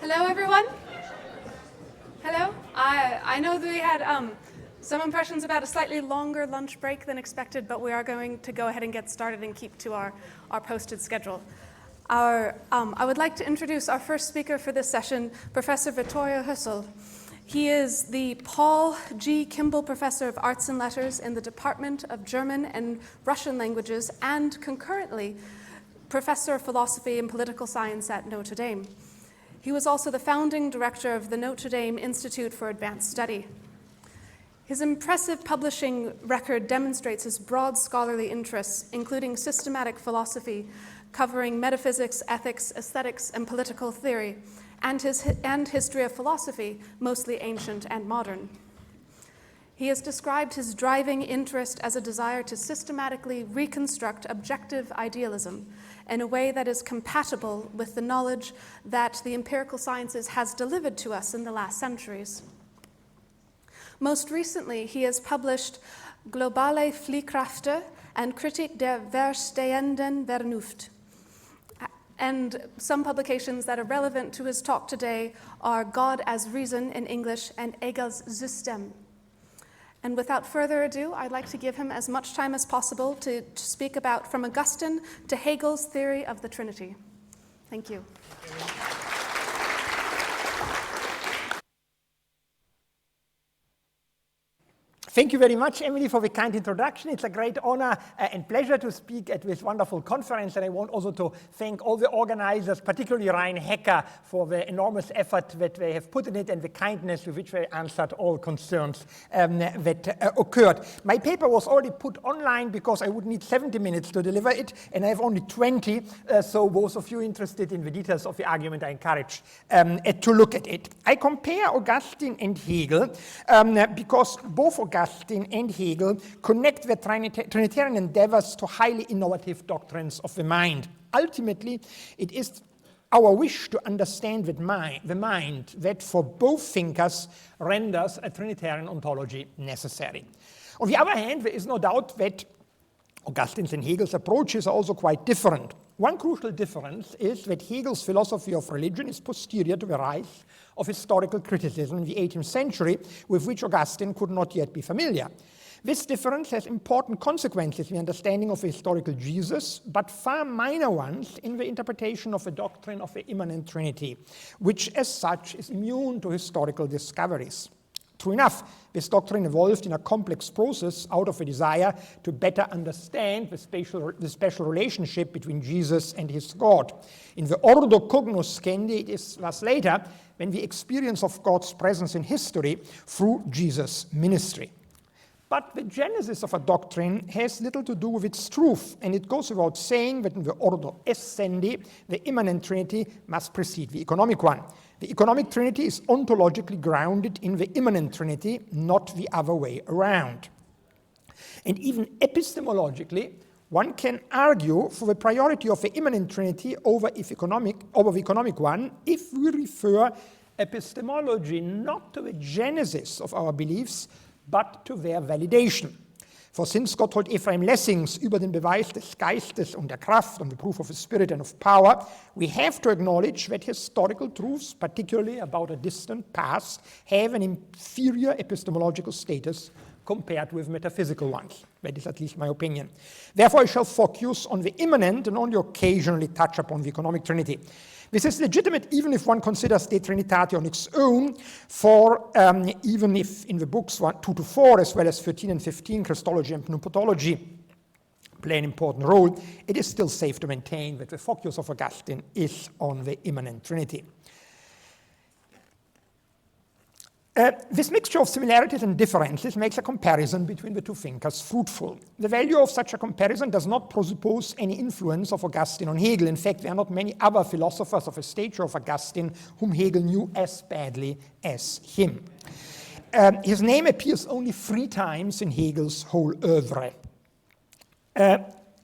Hello, everyone. Hello. I know that we had some impressions about a slightly longer lunch break than expected, but we are going to go ahead and get started and keep to our posted schedule. I would like to introduce our first speaker for this session, Professor Vittorio Hösle. He is the Paul G. Kimball Professor of Arts and Letters in the Department of German and Russian Languages and concurrently Professor of Philosophy and Political Science at Notre Dame. He was also the founding director of the Notre Dame Institute for Advanced Study. His impressive publishing record demonstrates his broad scholarly interests, including systematic philosophy, covering metaphysics, ethics, aesthetics, and political theory, and history of philosophy, mostly ancient and modern. He has described his driving interest as a desire to systematically reconstruct objective idealism in a way that is compatible with the knowledge that the empirical sciences has delivered to us in the last centuries. Most recently, he has published Globale Fliehkräfte and Kritik der verstehenden Vernunft. And some publications that are relevant to his talk today are God as Reason in English and Hegel's System. And without further ado, I'd like to give him as much time as possible to speak about from Augustine to Hegel's theory of the Trinity. Thank you. Thank you very much, Emily, for the kind introduction. It's a great honor and pleasure to speak at this wonderful conference, and I want also to thank all the organizers, particularly Ryan Hecker, for the enormous effort that they have put in it and the kindness with which they answered all concerns that occurred. My paper was already put online because I would need 70 minutes to deliver it, and I have only 20, so those of you interested in the details of the argument, I encourage to look at it. I compare Augustine and Hegel because both Augustine and Hegel connect their Trinitarian endeavors to highly innovative doctrines of the mind. Ultimately, it is our wish to understand the mind that for both thinkers renders a Trinitarian ontology necessary. On the other hand, there is no doubt that Augustine's and Hegel's approaches are also quite different. One crucial difference is that Hegel's philosophy of religion is posterior to the rise of historical criticism in the 18th century, with which Augustine could not yet be familiar. This difference has important consequences in the understanding of the historical Jesus, but far minor ones in the interpretation of the doctrine of the immanent Trinity, which as such is immune to historical discoveries. True enough, this doctrine evolved in a complex process out of a desire to better understand the special relationship between Jesus and his God. In the Ordo Cognos Scendi, it is thus later when we experience of God's presence in history through Jesus' ministry. But the genesis of a doctrine has little to do with its truth, and it goes without saying that in the Ordo Essendi, the immanent Trinity must precede the economic one. The economic Trinity is ontologically grounded in the immanent Trinity, not the other way around. And even epistemologically, one can argue for the priority of the immanent Trinity over the economic one if we refer epistemology not to the genesis of our beliefs, but to their validation. For since Gotthold Ephraim Lessing's über den Beweis des Geistes und der Kraft, on the proof of the spirit and of power, we have to acknowledge that historical truths, particularly about a distant past, have an inferior epistemological status compared with metaphysical ones. That is at least my opinion. Therefore, I shall focus on the immanent and only occasionally touch upon the economic Trinity. This is legitimate even if one considers De Trinitate on its own, for even if in the books 2 to 4, as well as 13 and 15, Christology and Pneumatology play an important role, it is still safe to maintain that the focus of Augustine is on the immanent Trinity. This mixture of similarities and differences makes a comparison between the two thinkers fruitful. The value of such a comparison does not presuppose any influence of Augustine on Hegel. In fact, there are not many other philosophers of the stature of Augustine whom Hegel knew as badly as him. His name appears only 3 times in Hegel's whole oeuvre.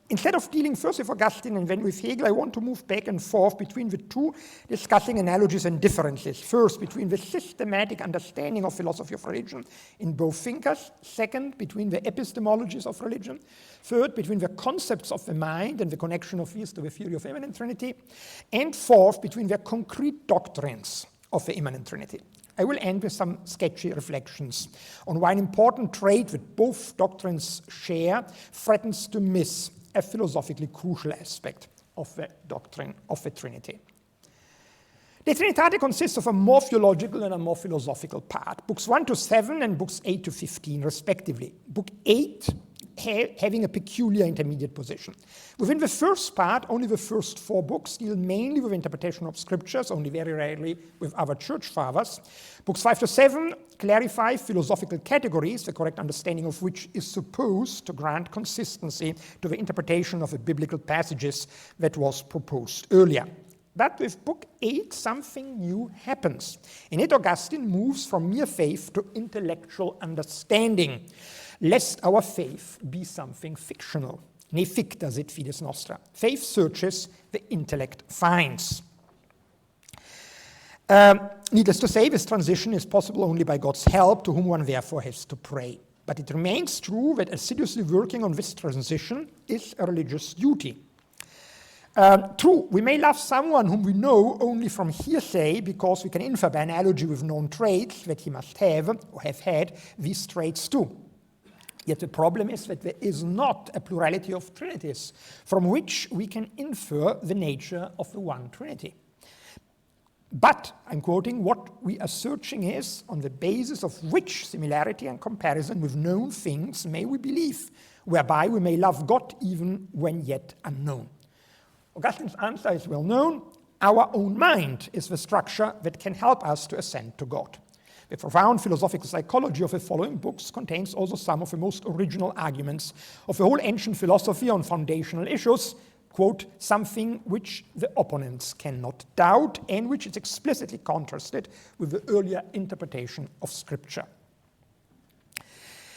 Instead of dealing first with Augustine and then with Hegel, I want to move back and forth between the two, discussing analogies and differences. First, between the systematic understanding of philosophy of religion in both thinkers. Second, between the epistemologies of religion. Third, between the concepts of the mind and the connection of these to the theory of immanent Trinity. And fourth, between the concrete doctrines of the immanent Trinity. I will end with some sketchy reflections on why an important trait that both doctrines share threatens to miss a philosophically crucial aspect of the doctrine of the Trinity. The Trinitarian consists of a more theological and a more philosophical part, books 1 to 7 and books 8 to 15 respectively. Book 8 having a peculiar intermediate position. Within the first part, only the first 4 books deal mainly with interpretation of scriptures, only very rarely with other church fathers. Books 5 to 7 clarify philosophical categories, the correct understanding of which is supposed to grant consistency to the interpretation of the biblical passages that was proposed earlier. But with Book 8, something new happens. In it, Augustine moves from mere faith to intellectual understanding, lest our faith be something fictional. Ne ficta sit fides nostra. Faith searches, the intellect finds. Needless to say, this transition is possible only by God's help, to whom one therefore has to pray. But it remains true that assiduously working on this transition is a religious duty. True, we may love someone whom we know only from hearsay because we can infer by analogy with known traits that he must have or have had these traits too. Yet the problem is that there is not a plurality of trinities from which we can infer the nature of the one Trinity. But, I'm quoting, what we are searching is on the basis of which similarity and comparison with known things may we believe, whereby we may love God even when yet unknown. Augustine's answer is well known. Our own mind is the structure that can help us to ascend to God. The profound philosophical psychology of the following books contains also some of the most original arguments of the whole ancient philosophy on foundational issues, quote, something which the opponents cannot doubt and which is explicitly contrasted with the earlier interpretation of Scripture.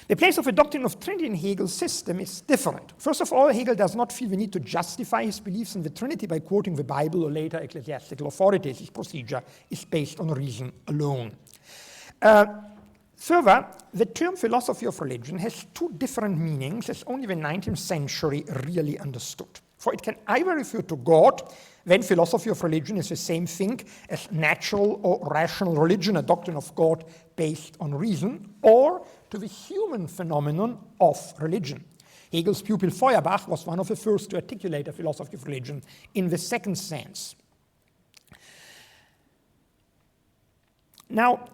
The place of the doctrine of Trinity in Hegel's system is different. First of all, Hegel does not feel the need to justify his beliefs in the Trinity by quoting the Bible or later ecclesiastical authorities. His procedure is based on reason alone. Further, the term philosophy of religion has 2 different meanings as only the 19th century really understood. For it can either refer to God, then philosophy of religion is the same thing as natural or rational religion, a doctrine of God based on reason, or to the human phenomenon of religion. Hegel's pupil Feuerbach was one of the first to articulate a philosophy of religion in the second sense. Now,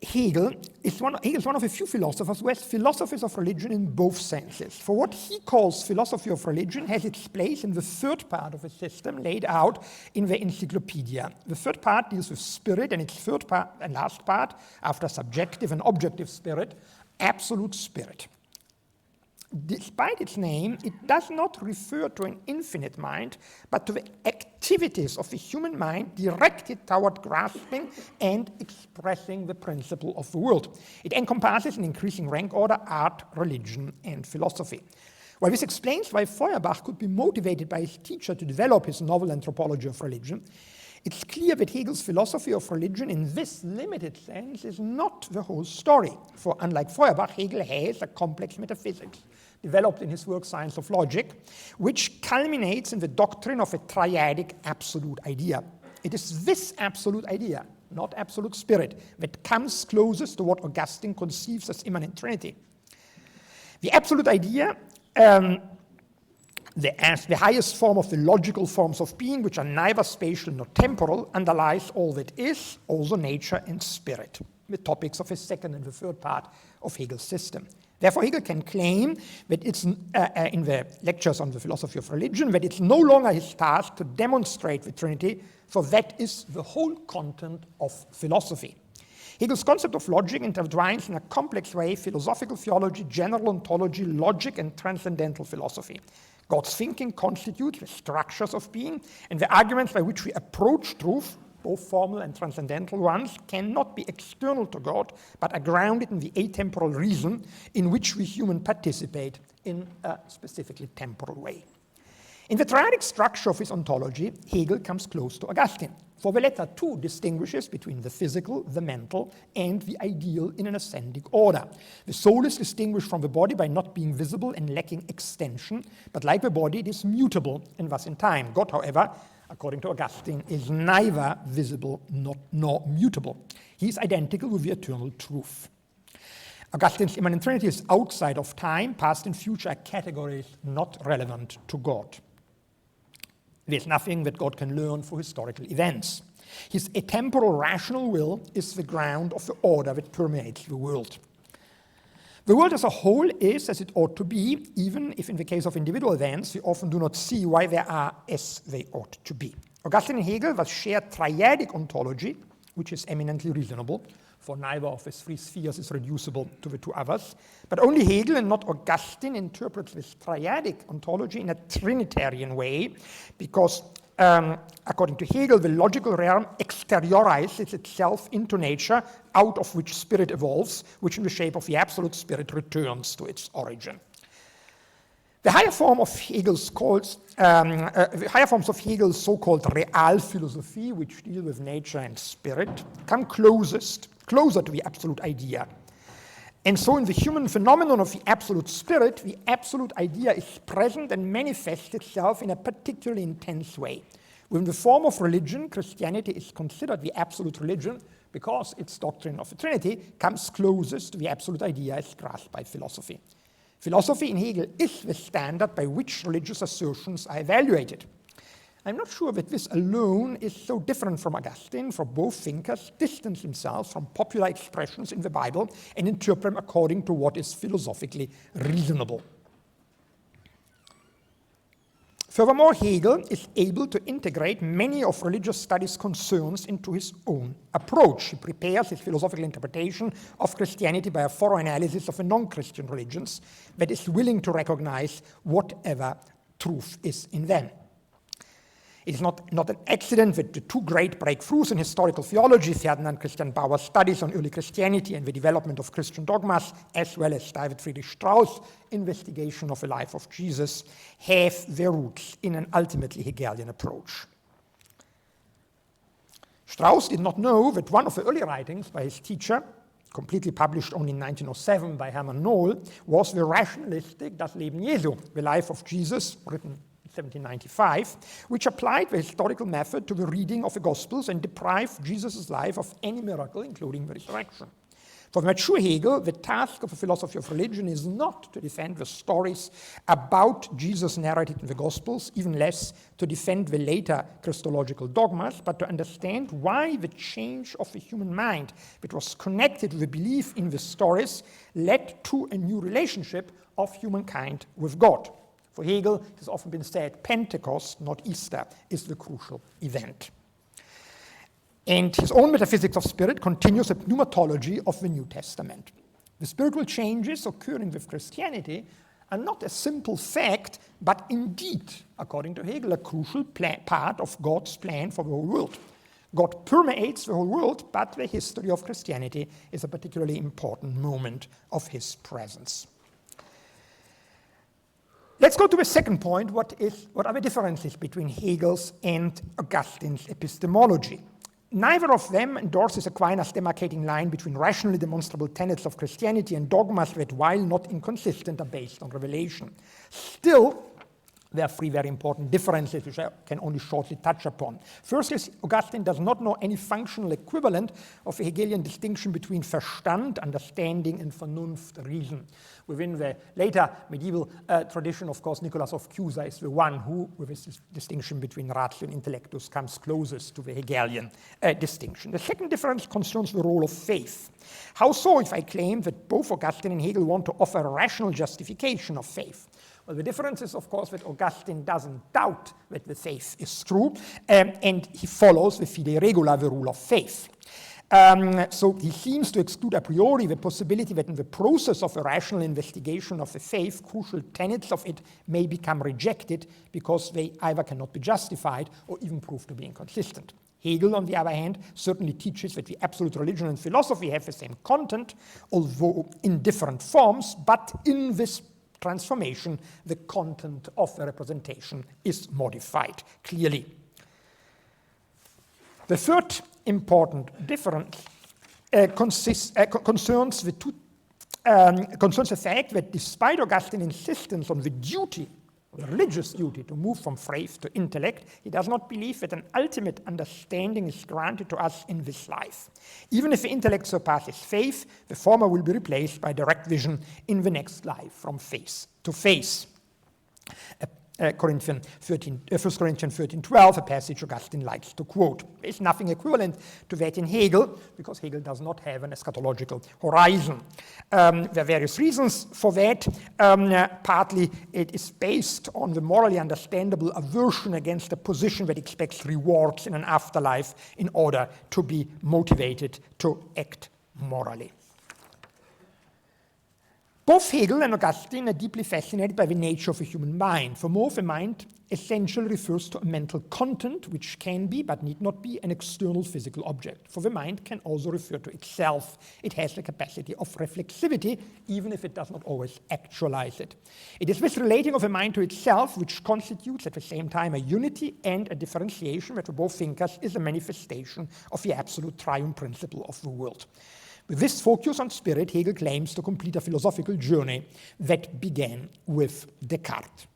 Hegel's one of the few philosophers who has philosophies of religion in both senses. For what he calls philosophy of religion has its place in the third part of the system laid out in the Encyclopedia. The third part deals with spirit, and its third part and last part, after subjective and objective spirit, absolute spirit. Despite its name, it does not refer to an infinite mind, but to the activities of the human mind directed toward grasping and expressing the principle of the world. It encompasses in increasing rank order art, religion, and philosophy. While this explains why Feuerbach could be motivated by his teacher to develop his novel anthropology of religion, it's clear that Hegel's philosophy of religion in this limited sense is not the whole story. For unlike Feuerbach, Hegel has a complex metaphysics developed in his work Science of Logic, which culminates in the doctrine of a triadic absolute idea. It is this absolute idea, not absolute spirit, that comes closest to what Augustine conceives as immanent Trinity. The absolute idea, as the highest form of the logical forms of being, which are neither spatial nor temporal, underlies all that is, also nature and spirit, the topics of the second and the third part of Hegel's system. Therefore, Hegel can claim that it's, in the lectures on the philosophy of religion, that it's no longer his task to demonstrate the Trinity, for that is the whole content of philosophy. Hegel's concept of logic intertwines in a complex way philosophical theology, general ontology, logic, and transcendental philosophy. God's thinking constitutes the structures of being and the arguments by which we approach truth, both formal and transcendental ones, cannot be external to God, but are grounded in the atemporal reason in which we humans participate in a specifically temporal way. In the triadic structure of his ontology, Hegel comes close to Augustine, for the latter too distinguishes between the physical, the mental, and the ideal in an ascending order. The soul is distinguished from the body by not being visible and lacking extension, but like the body, it is mutable and thus in time. God, however, according to Augustine, is neither visible nor mutable. He is identical with the eternal truth. Augustine's immanent Trinity is outside of time. Past and future are categories not relevant to God. There's nothing that God can learn for historical events. His atemporal rational will is the ground of the order that permeates the world. The world as a whole is as it ought to be, even if in the case of individual events, we often do not see why they are as they ought to be. Augustine and Hegel thus share triadic ontology, which is eminently reasonable, for neither of his three spheres is reducible to the two others. But only Hegel and not Augustine interprets this triadic ontology in a Trinitarian way, because according to Hegel, the logical realm exteriorizes itself into nature, out of which spirit evolves, which in the shape of the absolute spirit returns to its origin. The higher forms of Hegel's so-called Realphilosophie, which deal with nature and spirit, come closer to the absolute idea. And so in the human phenomenon of the absolute spirit, the absolute idea is present and manifests itself in a particularly intense way. Within the form of religion, Christianity is considered the absolute religion because its doctrine of the Trinity comes closest to the absolute idea as grasped by philosophy. Philosophy in Hegel is the standard by which religious assertions are evaluated. I'm not sure that this alone is so different from Augustine, for both thinkers distance themselves from popular expressions in the Bible and interpret them according to what is philosophically reasonable. Furthermore, Hegel is able to integrate many of religious studies' concerns into his own approach. He prepares his philosophical interpretation of Christianity by a thorough analysis of the non-Christian religions that is willing to recognize whatever truth is in them. It is not an accident that the two great breakthroughs in historical theology, Ferdinand Christian Bauer's studies on early Christianity and the development of Christian dogmas, as well as David Friedrich Strauss' investigation of the life of Jesus, have their roots in an ultimately Hegelian approach. Strauss did not know that one of the early writings by his teacher, completely published only in 1907 by Hermann Nohl, was the rationalistic Das Leben Jesu, the life of Jesus, written 1795, which applied the historical method to the reading of the Gospels and deprived Jesus' life of any miracle, including the resurrection. For the mature Hegel, the task of a philosophy of religion is not to defend the stories about Jesus narrated in the Gospels, even less to defend the later Christological dogmas, but to understand why the change of the human mind that was connected with the belief in the stories led to a new relationship of humankind with God. For Hegel, it has often been said, Pentecost, not Easter, is the crucial event. And his own metaphysics of spirit continues a pneumatology of the New Testament. The spiritual changes occurring with Christianity are not a simple fact, but indeed, according to Hegel, a crucial part of God's plan for the whole world. God permeates the whole world, but the history of Christianity is a particularly important moment of his presence. Let's go to the second point. What are the differences between Hegel's and Augustine's epistemology? Neither of them endorses Aquinas' demarcating line between rationally demonstrable tenets of Christianity and dogmas that, while not inconsistent, are based on revelation. Still, there are three very important differences which I can only shortly touch upon. Firstly, Augustine does not know any functional equivalent of the Hegelian distinction between Verstand, understanding, and Vernunft, reason. Within the later medieval tradition, of course, Nicholas of Cusa is the one who, with his distinction between ratio and intellectus, comes closest to the Hegelian distinction. The second difference concerns the role of faith. How so if I claim that both Augustine and Hegel want to offer a rational justification of faith? Well, the difference is, of course, that Augustine doesn't doubt that the faith is true, and he follows the fide regula, the rule of faith. So he seems to exclude a priori the possibility that in the process of a rational investigation of the faith, crucial tenets of it may become rejected because they either cannot be justified or even prove to be inconsistent. Hegel, on the other hand, certainly teaches that the absolute religion and philosophy have the same content, although in different forms, but in this transformation, the content of the representation is modified clearly. The third important difference concerns the fact that despite Augustine's insistence on the duty, the religious duty, to move from faith to intellect, he does not believe that an ultimate understanding is granted to us in this life. Even if the intellect surpasses faith, the former will be replaced by direct vision in the next life from face to face. 1 Corinthians 13:12, a passage Augustine likes to quote. There is nothing equivalent to that in Hegel, because Hegel does not have an eschatological horizon. There are various reasons for that. Partly it is based on the morally understandable aversion against a position that expects rewards in an afterlife in order to be motivated to act morally. Both Hegel and Augustine are deeply fascinated by the nature of the human mind. For both, the mind essentially refers to a mental content which can be, but need not be, an external physical object. For the mind can also refer to itself. It has the capacity of reflexivity, even if it does not always actualize it. It is this relating of the mind to itself which constitutes at the same time a unity and a differentiation that for both thinkers is a manifestation of the absolute triune principle of the world. With this focus on spirit, Hegel claims to complete a philosophical journey that began with Descartes.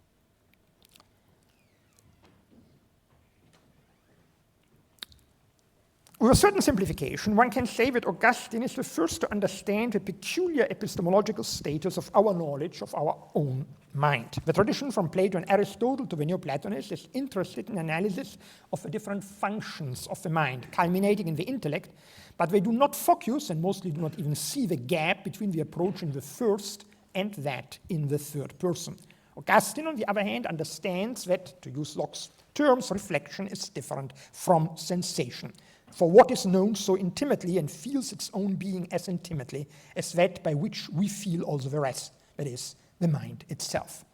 With a certain simplification, one can say that Augustine is the first to understand the peculiar epistemological status of our knowledge of our own mind. The tradition from Plato and Aristotle to the Neoplatonists is interested in analysis of the different functions of the mind, culminating in the intellect, but they do not focus, and mostly do not even see, the gap between the approach in the first and that in the third person. Augustine, on the other hand, understands that, to use Locke's terms, reflection is different from sensation. For what is known so intimately and feels its own being as intimately as that by which we feel also the rest, that is, the mind itself.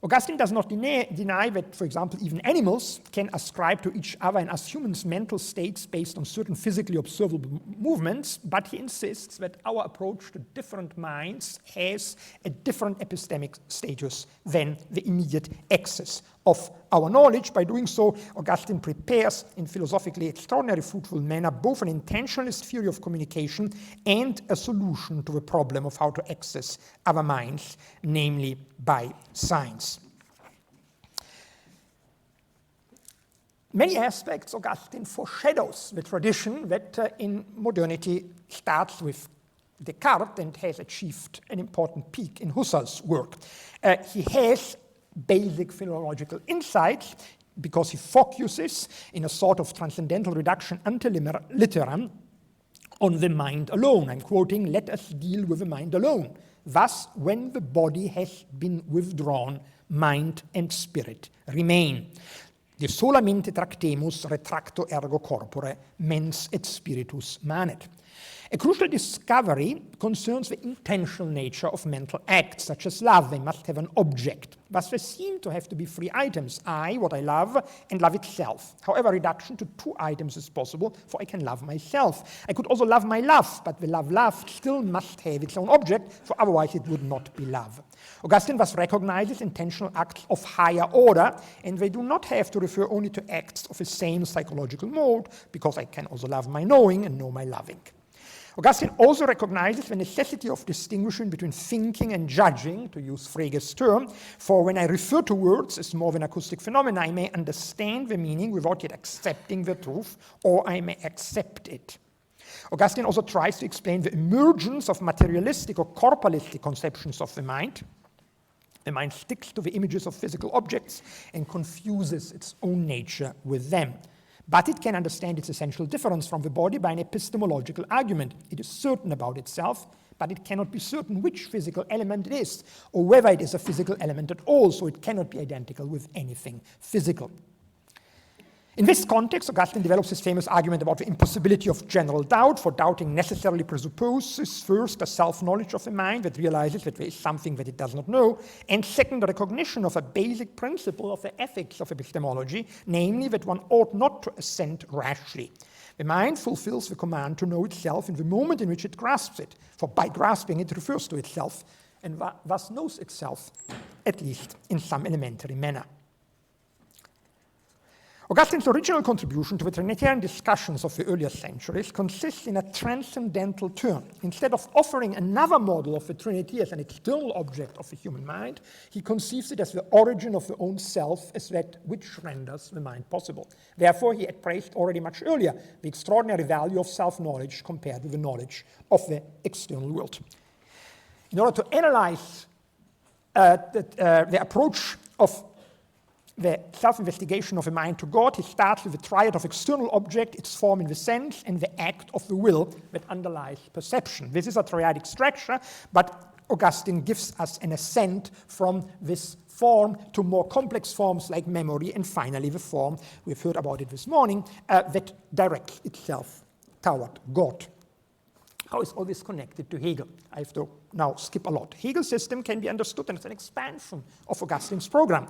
Augustine does not deny that, for example, even animals can ascribe to each other and us humans mental states based on certain physically observable movements, but he insists that our approach to different minds has a different epistemic status than the immediate access of our knowledge. By doing so, Augustine prepares in philosophically extraordinary fruitful manner both an intentionalist theory of communication and a solution to the problem of how to access our minds, namely by science. Many aspects Augustine foreshadows the tradition that in modernity starts with Descartes and has achieved an important peak in Husserl's work. He has basic philological insights because he focuses in a sort of transcendental reduction ante litteram on the mind alone. I'm quoting, "Let us deal with the mind alone. Thus, when the body has been withdrawn, mind and spirit remain. De solamente tractemus retracto ergo corpore, mens et spiritus manet." A crucial discovery concerns the intentional nature of mental acts, such as love. They must have an object. Thus, they seem to have to be three items: I, what I love, and love itself. However, reduction to two items is possible, for I can love myself. I could also love my love, but the love loved still must have its own object, for otherwise it would not be love. Augustine thus recognizes intentional acts of higher order, and they do not have to refer only to acts of the same psychological mode, because I can also love my knowing and know my loving. Augustine also recognizes the necessity of distinguishing between thinking and judging, to use Frege's term, for when I refer to words as more than acoustic phenomena, I may understand the meaning without yet accepting the truth, or I may accept it. Augustine also tries to explain the emergence of materialistic or corporealistic conceptions of the mind. The mind sticks to the images of physical objects and confuses its own nature with them. But it can understand its essential difference from the body by an epistemological argument. It is certain about itself, but it cannot be certain which physical element it is, or whether it is a physical element at all, so it cannot be identical with anything physical. In this context, Augustine develops his famous argument about the impossibility of general doubt, for doubting necessarily presupposes first a self-knowledge of the mind that realizes that there is something that it does not know, and second, the recognition of a basic principle of the ethics of epistemology, namely that one ought not to assent rashly. The mind fulfills the command to know itself in the moment in which it grasps it, for by grasping it refers to itself, and thus knows itself, at least in some elementary manner. Augustine's original contribution to the Trinitarian discussions of the earlier centuries consists in a transcendental turn. Instead of offering another model of the Trinity as an external object of the human mind, he conceives it as the origin of the own self, as that which renders the mind possible. Therefore, he had praised already much earlier the extraordinary value of self-knowledge compared with the knowledge of the external world. In order to analyze the approach of the self-investigation of a mind to God, he starts with the triad of external object, its form in the sense, and the act of the will that underlies perception. This is a triadic structure, but Augustine gives us an ascent from this form to more complex forms like memory, and finally the form, we've heard about it this morning, that directs itself toward God. How is all this connected to Hegel? I have to now skip a lot. Hegel's system can be understood as an expansion of Augustine's program.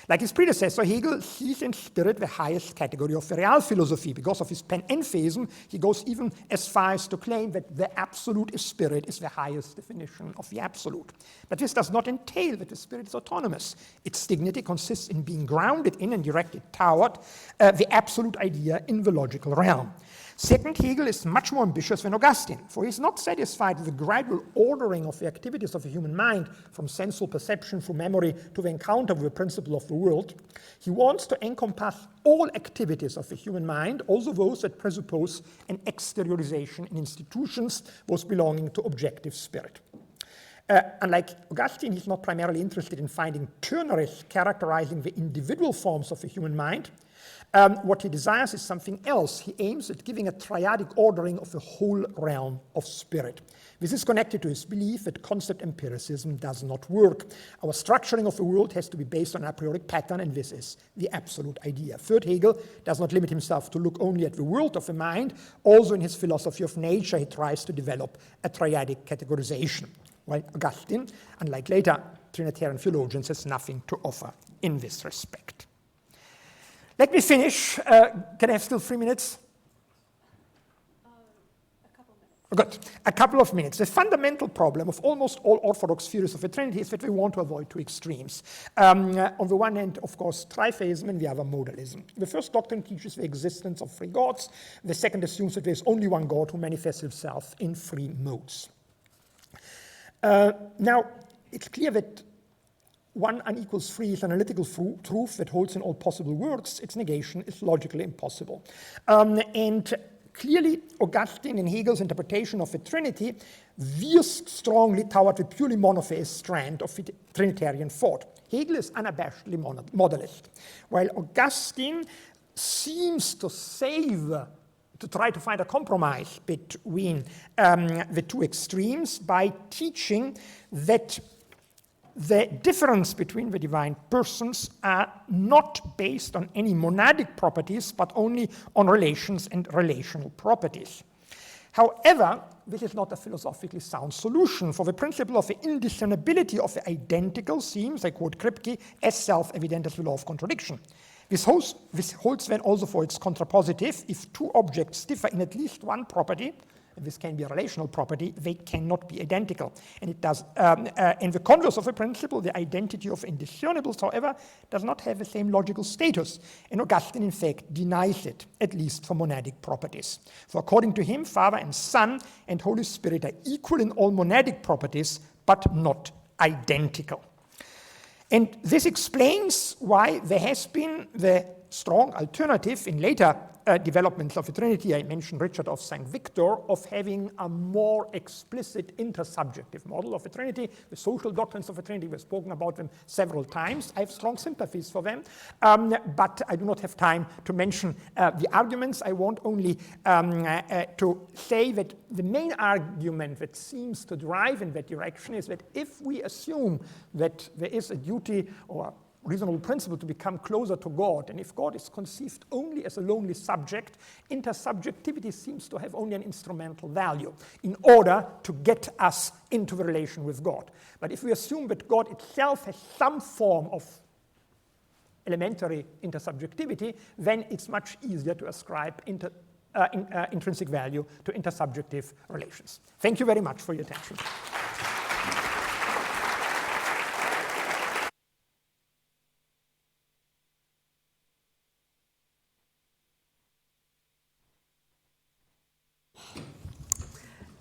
Like his predecessor, Hegel sees in spirit the highest category of the real philosophy. Because of his panentheism, he goes even as far as to claim that the absolute spirit is the highest definition of the absolute. But this does not entail that the spirit is autonomous. Its dignity consists in being grounded in and directed toward the absolute idea in the logical realm. Second, Hegel is much more ambitious than Augustine, for he is not satisfied with the gradual ordering of the activities of the human mind, from sensual perception through memory to the encounter with the principle of the world. He wants to encompass all activities of the human mind, also those that presuppose an exteriorization in institutions, those belonging to objective spirit. Unlike Augustine, he's not primarily interested in finding ternaries characterizing the individual forms of the human mind. What he desires is something else. He aims at giving a triadic ordering of the whole realm of spirit. This is connected to his belief that concept empiricism does not work. Our structuring of the world has to be based on an a priori pattern, and this is the absolute idea. Third, Hegel does not limit himself to look only at the world of the mind. Also in his philosophy of nature, he tries to develop a triadic categorization. While Augustine, unlike later Trinitarian theologians, has nothing to offer in this respect. Let me finish. Can I have still 3 minutes? A couple minutes. Good. A couple of minutes. The fundamental problem of almost all orthodox theories of the Trinity is that we want to avoid two extremes. On the one hand, of course, tritheism, and the other modalism. The first doctrine teaches the existence of three gods. The second assumes that there is only one God who manifests himself in three modes. Now, it's clear that 1 unequals 3 is an analytical truth that holds in all possible worlds. Its negation is logically impossible. And clearly, Augustine in Hegel's interpretation of the Trinity veers strongly toward the purely monotheist strand of the Trinitarian thought. Hegel is unabashedly modalist, while Augustine seems to try to find a compromise between the two extremes by teaching that the difference between the divine persons are not based on any monadic properties, but only on relations and relational properties. However, this is not a philosophically sound solution, for the principle of the indiscernibility of the identical seems, I quote Kripke, as self-evident as the law of contradiction. This holds then also for its contrapositive. If two objects differ in at least one property, and this can be a relational property, they cannot be identical. And it does. In the converse of the principle, the identity of indiscernibles, however, does not have the same logical status. And Augustine, in fact, denies it, at least for monadic properties. For according to him, Father and Son and Holy Spirit are equal in all monadic properties, but not identical. And this explains why there has been the strong alternative in later developments of the Trinity. I mentioned Richard of St. Victor, of having a more explicit intersubjective model of the Trinity. The social doctrines of the Trinity, we've spoken about them several times. I have strong sympathies for them, but I do not have time to mention the arguments. I want only to say that the main argument that seems to drive in that direction is that if we assume that there is a duty or reasonable principle to become closer to God. And if God is conceived only as a lonely subject, intersubjectivity seems to have only an instrumental value in order to get us into the relation with God. But if we assume that God itself has some form of elementary intersubjectivity, then it's much easier to ascribe intrinsic value to intersubjective relations. Thank you very much for your attention.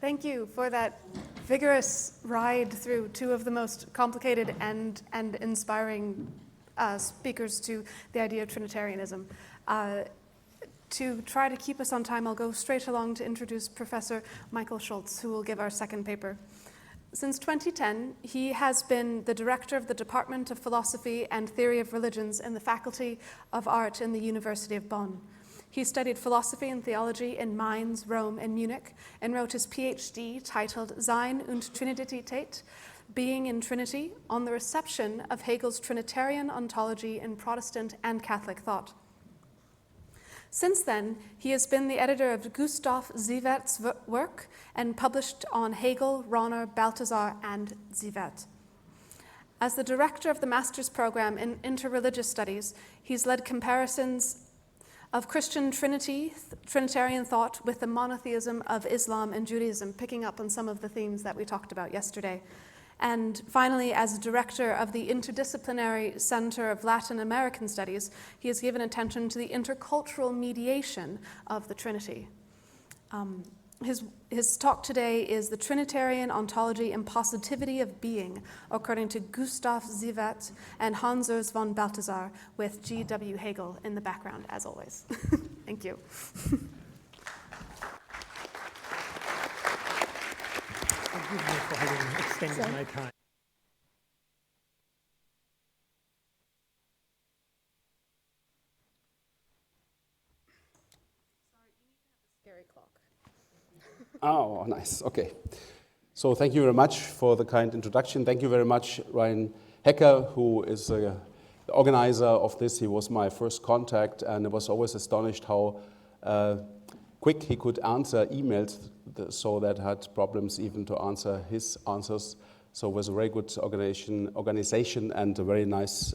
Thank you for that vigorous ride through two of the most complicated and inspiring speakers to the idea of Trinitarianism. To try to keep us on time, I'll go straight along to introduce Professor Michael Schulz, who will give our second paper. Since 2010, he has been the director of the Department of Philosophy and Theory of Religions in the Faculty of Art in the University of Bonn. He studied philosophy and theology in Mainz, Rome, and Munich, and wrote his PhD titled Sein und Trinität, Being in Trinity, on the reception of Hegel's Trinitarian Ontology in Protestant and Catholic thought. Since then, he has been the editor of Gustav Siewerth's work and published on Hegel, Rahner, Balthasar, and Siewerth. As the director of the master's program in interreligious studies, he's led comparisons of Christian Trinitarian thought with the monotheism of Islam and Judaism, picking up on some of the themes that we talked about yesterday. And finally, as director of the Interdisciplinary Center of Latin American Studies, he has given attention to the intercultural mediation of the Trinity. His talk today is The Trinitarian Ontology and Positivity of Being, according to Gustav Siewerth and Hans Urs von Balthasar, with G.W. Hegel in the background, as always. Thank you. Forgive me for having extended my time. Scary clock. Oh, nice. Okay. So thank you very much for the kind introduction. Thank you very much, Ryan Hecker, who is the organizer of this. He was my first contact, and I was always astonished how quick he could answer emails, so that had problems even to answer his answers. So it was a very good organization and a very nice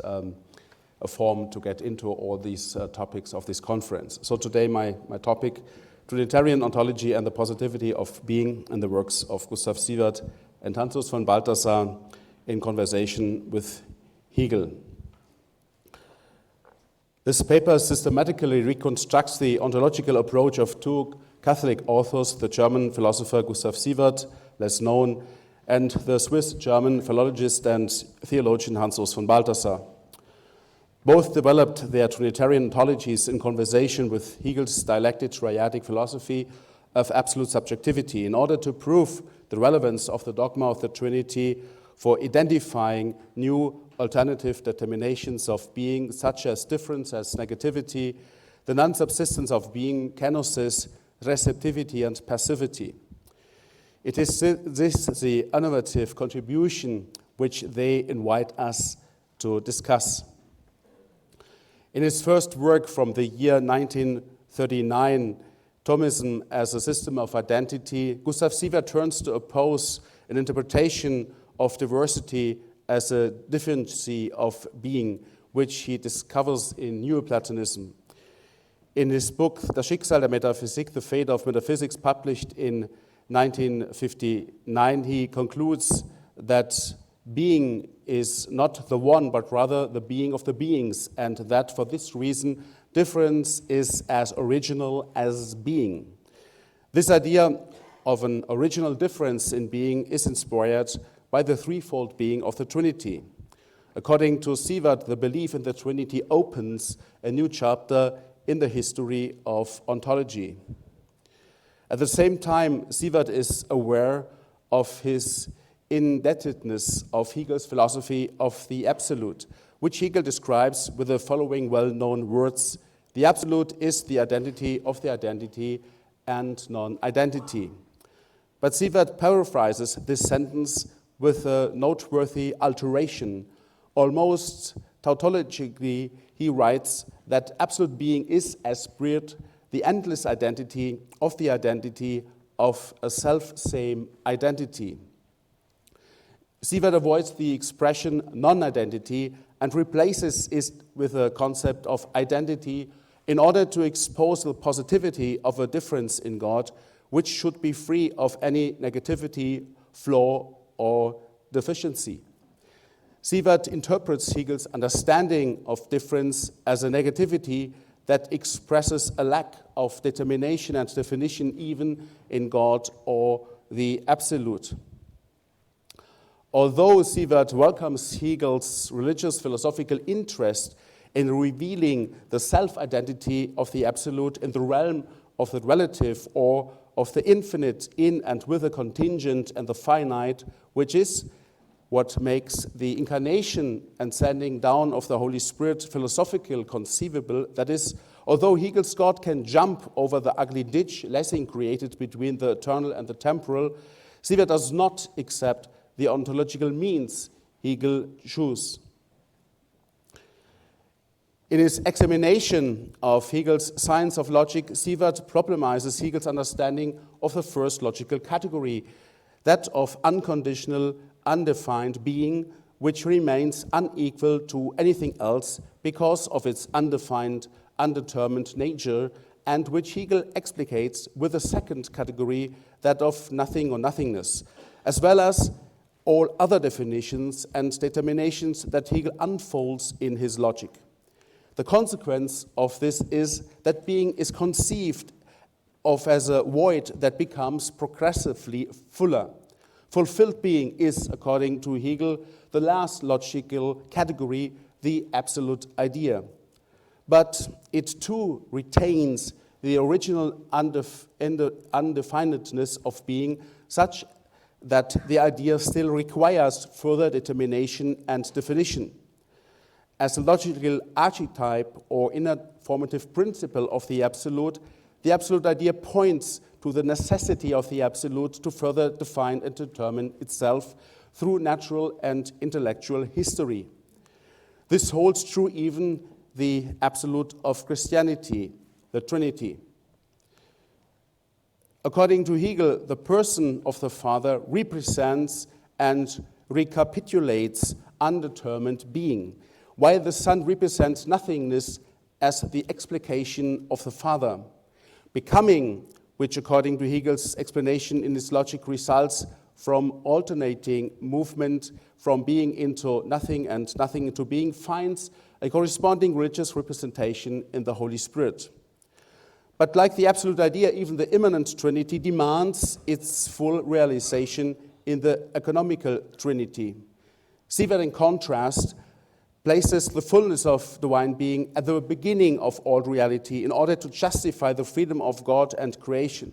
form to get into all these topics of this conference. So today my topic, Trinitarian Ontology and the Positivity of Being, in the works of Gustav Siewerth and Hans Urs von Balthasar in conversation with Hegel. This paper systematically reconstructs the ontological approach of two Catholic authors, the German philosopher Gustav Siewerth, less known, and the Swiss-German philologist and theologian Hans Urs von Balthasar. Both developed their Trinitarian ontologies in conversation with Hegel's dialectic triadic philosophy of absolute subjectivity in order to prove the relevance of the dogma of the Trinity for identifying new alternative determinations of being, such as difference as negativity, the non-subsistence of being, kenosis, receptivity, and passivity. It is this the innovative contribution which they invite us to discuss. In his first work from the year 1939, Thomism as a System of Identity, Gustav Siewerth turns to oppose an interpretation of diversity as a differency of being, which he discovers in Neoplatonism. In his book, Das Schicksal der Metaphysik, The Fate of Metaphysics, published in 1959, he concludes that being is not the one, but rather the being of the beings, and that for this reason, difference is as original as being. This idea of an original difference in being is inspired by the threefold being of the Trinity. According to Siewerth, the belief in the Trinity opens a new chapter in the history of ontology. At the same time, Siewerth is aware of his indebtedness of Hegel's philosophy of the absolute, which Hegel describes with the following well-known words: the absolute is the identity of the identity and non-identity. But Siewerth paraphrases this sentence with a noteworthy alteration, almost tautologically, he writes that absolute being is, as spirit, the endless identity of the identity of a self-same identity. Siewerth avoids the expression non-identity and replaces it with a concept of identity in order to expose the positivity of a difference in God, which should be free of any negativity, flaw, or deficiency. Siewerth interprets Hegel's understanding of difference as a negativity that expresses a lack of determination and definition even in God or the Absolute. Although Siewerth welcomes Hegel's religious philosophical interest in revealing the self-identity of the Absolute in the realm of the relative or of the infinite in and with the contingent and the finite, which is what makes the incarnation and sending down of the Holy Spirit philosophical conceivable. That is, although Hegel's God can jump over the ugly ditch Lessing created between the eternal and the temporal, Siewerth does not accept the ontological means Hegel chose. In his examination of Hegel's science of logic, Siewerth problematizes Hegel's understanding of the first logical category, that of unconditional, undefined being, which remains unequal to anything else because of its undefined, undetermined nature, and which Hegel explicates with a second category, that of nothing or nothingness, as well as all other definitions and determinations that Hegel unfolds in his logic. The consequence of this is that being is conceived of as a void that becomes progressively fuller. Fulfilled being is, according to Hegel, the last logical category, the absolute idea. But it too retains the original undefinedness of being, such that the idea still requires further determination and definition. As a logical archetype or inner formative principle of the absolute idea points to the necessity of the absolute to further define and determine itself through natural and intellectual history. This holds true even the absolute of Christianity, the Trinity. According to Hegel, the person of the Father represents and recapitulates undetermined being, while the Son represents nothingness as the explication of the Father. Becoming, which according to Hegel's explanation in his logic results from alternating movement from being into nothing and nothing into being, finds a corresponding religious representation in the Holy Spirit. But like the absolute idea, even the immanent Trinity demands its full realization in the economical Trinity. Siewerth, in contrast, places the fullness of divine being at the beginning of all reality in order to justify the freedom of God and creation.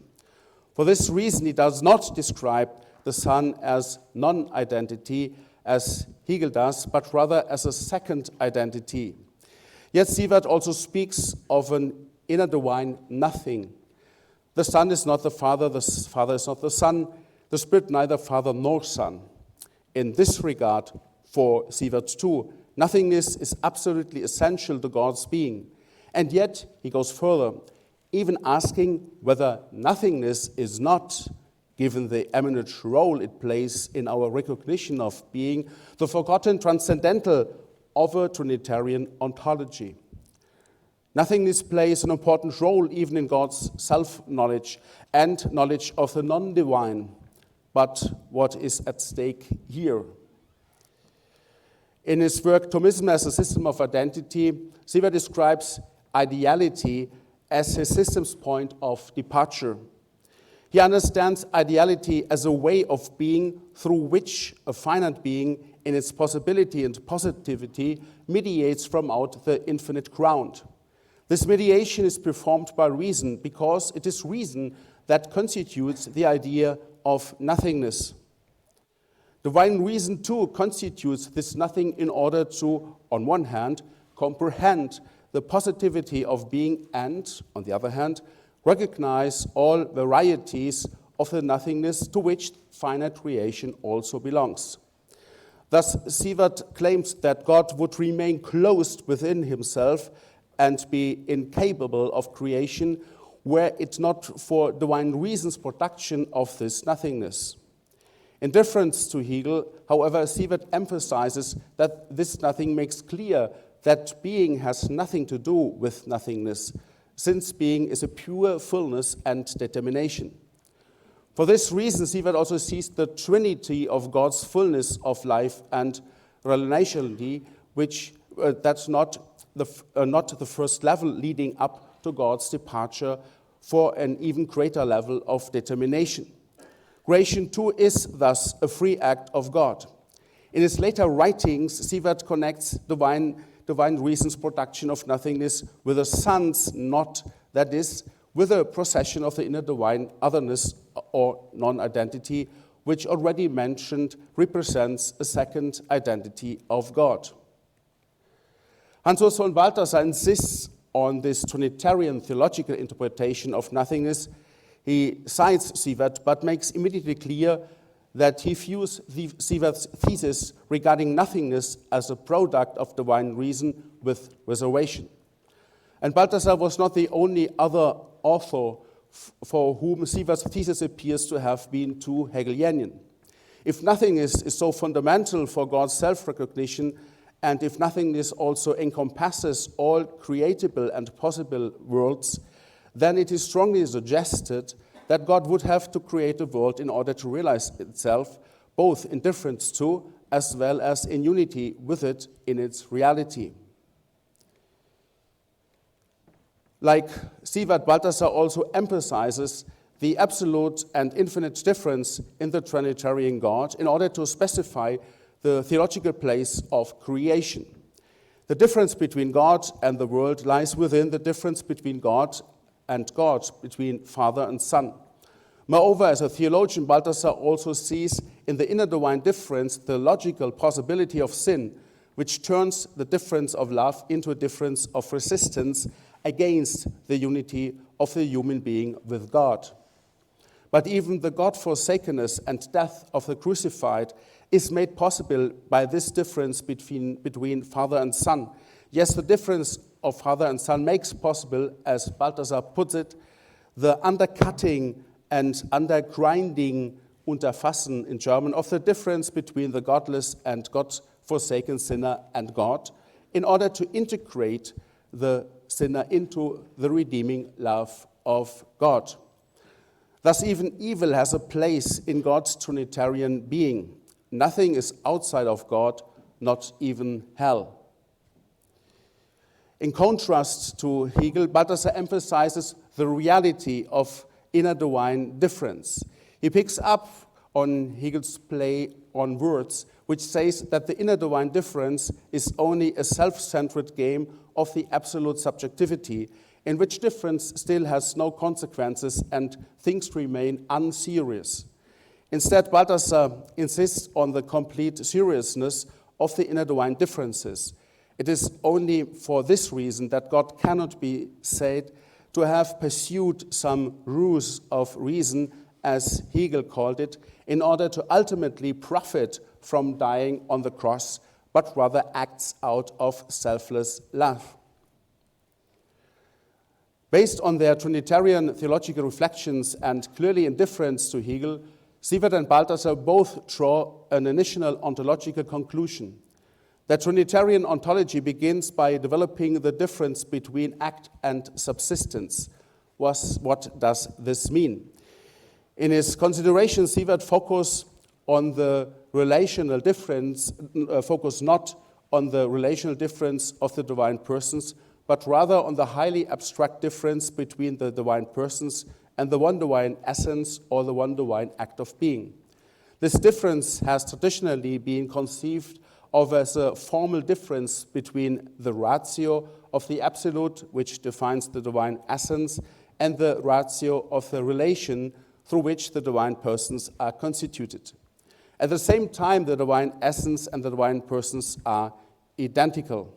For this reason, he does not describe the Son as non-identity, as Hegel does, but rather as a second identity. Yet Siewerth also speaks of an inner divine nothing. The Son is not the Father is not the Son, the Spirit neither Father nor Son. In this regard, for Siewerth too, nothingness is absolutely essential to God's being. And yet, he goes further, even asking whether nothingness is not, given the eminent role it plays in our recognition of being, the forgotten transcendental of a Trinitarian ontology. Nothingness plays an important role even in God's self-knowledge and knowledge of the non-divine. But what is at stake here? In his work, Thomism as a System of Identity, Siewerth describes ideality as his system's point of departure. He understands ideality as a way of being through which a finite being, in its possibility and positivity, mediates from out the infinite ground. This mediation is performed by reason, because it is reason that constitutes the idea of nothingness. Divine reason, too, constitutes this nothing in order to, on one hand, comprehend the positivity of being and, on the other hand, recognize all varieties of the nothingness to which finite creation also belongs. Thus, Siewerth claims that God would remain closed within himself and be incapable of creation were it not for divine reason's production of this nothingness. In difference to Hegel, however, Siewerth emphasizes that this nothing makes clear that being has nothing to do with nothingness, since being is a pure fullness and determination. For this reason, Siewerth also sees the Trinity of God's fullness of life and relationality, which that's not the first level leading up to God's departure for an even greater level of determination. Creation too is thus a free act of God. In his later writings, Siewerth connects divine reason's production of nothingness with a son's not, that is, with a procession of the inner divine otherness or non-identity, which already mentioned represents a second identity of God. Hans von Balthasar insists on this Trinitarian theological interpretation of nothingness. He cites Siewerth, but makes immediately clear that he views Siewerth's thesis regarding nothingness as a product of divine reason with reservation. And Balthasar was not the only other author for whom Siewerth's thesis appears to have been too Hegelian. If nothingness is so fundamental for God's self-recognition, and if nothingness also encompasses all creatable and possible worlds, then it is strongly suggested that God would have to create a world in order to realize itself, both in difference to, as well as in unity with it in its reality. Like Siewerth, Balthasar also emphasizes the absolute and infinite difference in the Trinitarian God in order to specify the theological place of creation. The difference between God and the world lies within the difference between God and God, between Father and Son. Moreover, as a theologian, Balthasar also sees in the inner divine difference the logical possibility of sin, which turns the difference of love into a difference of resistance against the unity of the human being with God. But even the God-forsakenness and death of the crucified is made possible by this difference between Father and Son. Yes, the difference of Father and Son makes possible, as Balthasar puts it, the undercutting and undergrinding, Unterfassen in German, of the difference between the godless and God-forsaken sinner and God, in order to integrate the sinner into the redeeming love of God. Thus, even evil has a place in God's Trinitarian being. Nothing is outside of God, not even hell. In contrast to Hegel, Balthasar emphasizes the reality of inner divine difference. He picks up on Hegel's play on words, which says that the inner divine difference is only a self-centered game of the absolute subjectivity, in which difference still has no consequences and things remain unserious. Instead, Balthasar insists on the complete seriousness of the inner divine differences. It is only for this reason that God cannot be said to have pursued some ruse of reason, as Hegel called it, in order to ultimately profit from dying on the cross, but rather acts out of selfless love. Based on their Trinitarian theological reflections and clearly in difference to Hegel, Siewerth and Balthasar both draw an initial ontological conclusion. The Trinitarian ontology begins by developing the difference between act and subsistence. What does this mean? In his consideration, Siewerth focus on the relational difference, focus not on the relational difference of the divine persons, but rather on the highly abstract difference between the divine persons and the one divine essence or the one divine act of being. This difference has traditionally been conceived of as a formal difference between the ratio of the absolute, which defines the divine essence, and the ratio of the relation through which the divine persons are constituted. At the same time, the divine essence and the divine persons are identical.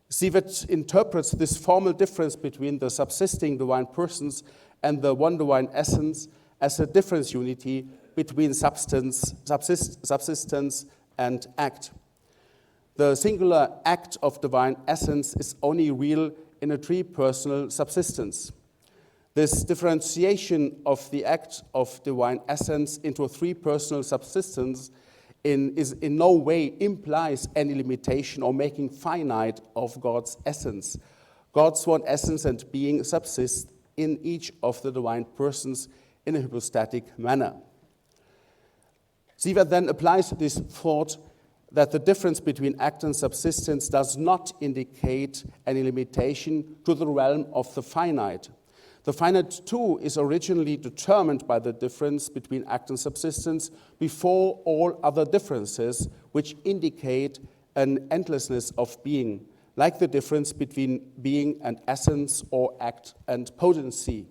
Siewerth interprets this formal difference between the subsisting divine persons and the one divine essence as a difference unity between subsistence and act. The singular act of divine essence is only real in a tripersonal subsistence. This differentiation of the act of divine essence into a three-personal subsistence is in no way implies any limitation or making finite of God's essence. God's one essence and being subsist in each of the divine persons in a hypostatic manner. Siewerth then applies this thought that the difference between act and subsistence does not indicate any limitation to the realm of the finite. The finite, too, is originally determined by the difference between act and subsistence before all other differences, which indicate an endlessness of being, like the difference between being and essence or act and potency.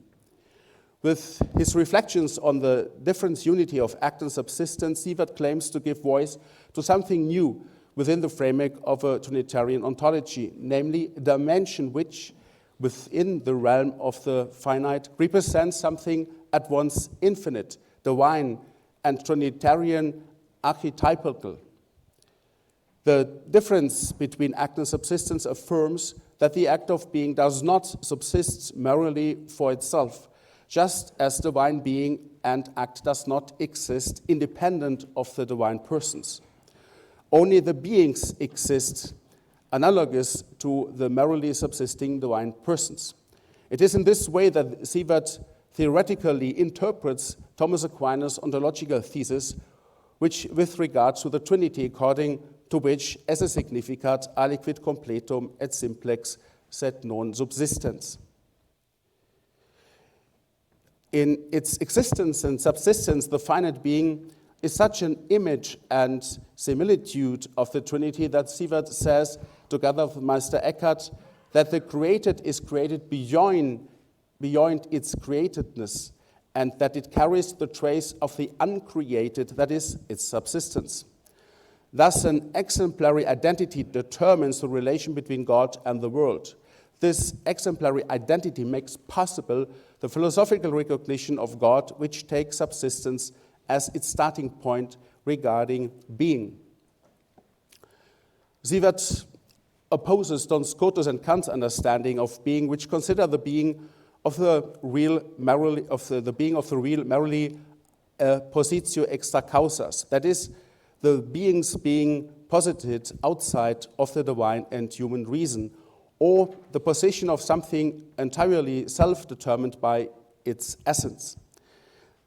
With his reflections on the different unity of act and subsistence, Siewerth claims to give voice to something new within the framework of a Trinitarian ontology, namely a dimension which, within the realm of the finite, represents something at once infinite, divine, and Trinitarian archetypical. The difference between act and subsistence affirms that the act of being does not subsist merely for itself, just as divine being and act does not exist independent of the divine persons. Only the beings exist analogous to the merely subsisting divine persons. It is in this way that Siewerth theoretically interprets Thomas Aquinas' ontological thesis, which with regard to the Trinity, according to which esse significat aliquid completum et simplex sed non subsistens. In its existence and subsistence, the finite being is such an image and similitude of the Trinity that Siewerth says, together with Meister Eckhart, that the created is created beyond its createdness, and that it carries the trace of the uncreated, that is, its subsistence. Thus, an exemplary identity determines the relation between God and the world. This exemplary identity makes possible the philosophical recognition of God, which takes subsistence as its starting point regarding being. Siewerth opposes Duns Scotus and Kant's understanding of being, which consider the being of the real merely positio extra causas, that is, the beings being posited outside of the divine and human reason, or the position of something entirely self-determined by its essence.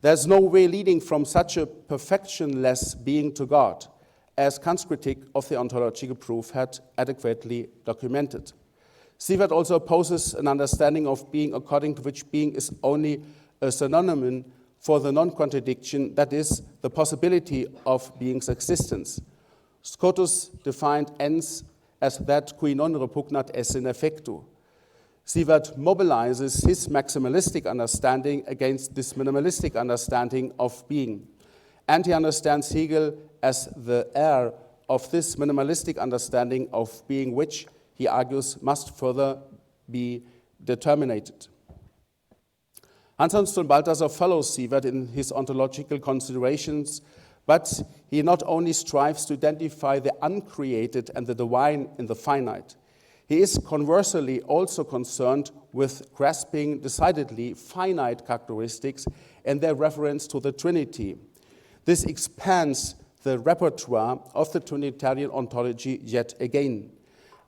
There's no way leading from such a perfectionless being to God, as Kant's critique of the ontological proof had adequately documented. Siewerth also opposes an understanding of being according to which being is only a synonym for the non-contradiction, that is, the possibility of being's existence. Scotus defined ens as that cui non repugnat esse in effectu. Siewerth mobilizes his maximalistic understanding against this minimalistic understanding of being. And he understands Hegel as the heir of this minimalistic understanding of being, which, he argues, must further be determinated. Hans von Balthasar follows Siewerth in his ontological considerations, but he not only strives to identify the uncreated and the divine in the finite, he is conversely also concerned with grasping decidedly finite characteristics and their reference to the Trinity. This expands the repertoire of the Trinitarian ontology yet again.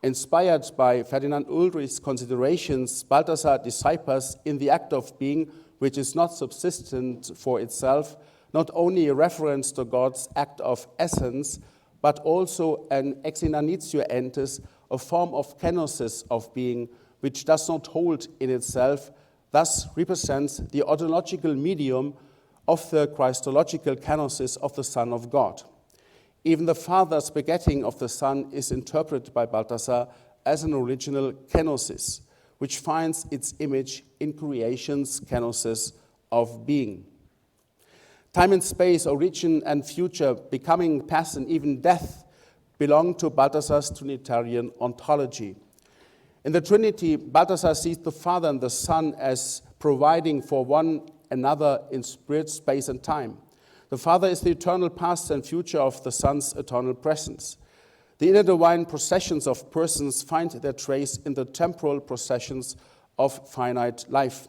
Inspired by Ferdinand Ulrich's considerations, Balthasar deciphers in the act of being, which is not subsistent for itself, not only a reference to God's act of essence, but also an ex inanitio entes, a form of kenosis of being, which does not hold in itself, thus represents the ontological medium of the Christological kenosis of the Son of God. Even the Father's begetting of the Son is interpreted by Balthasar as an original kenosis, which finds its image in creation's kenosis of being. Time and space, origin and future, becoming, past, and even death belong to Balthasar's Trinitarian ontology. In the Trinity, Balthasar sees the Father and the Son as providing for one another in spirit, space, and time. The Father is the eternal past and future of the Son's eternal presence. The inner divine processions of persons find their trace in the temporal processions of finite life.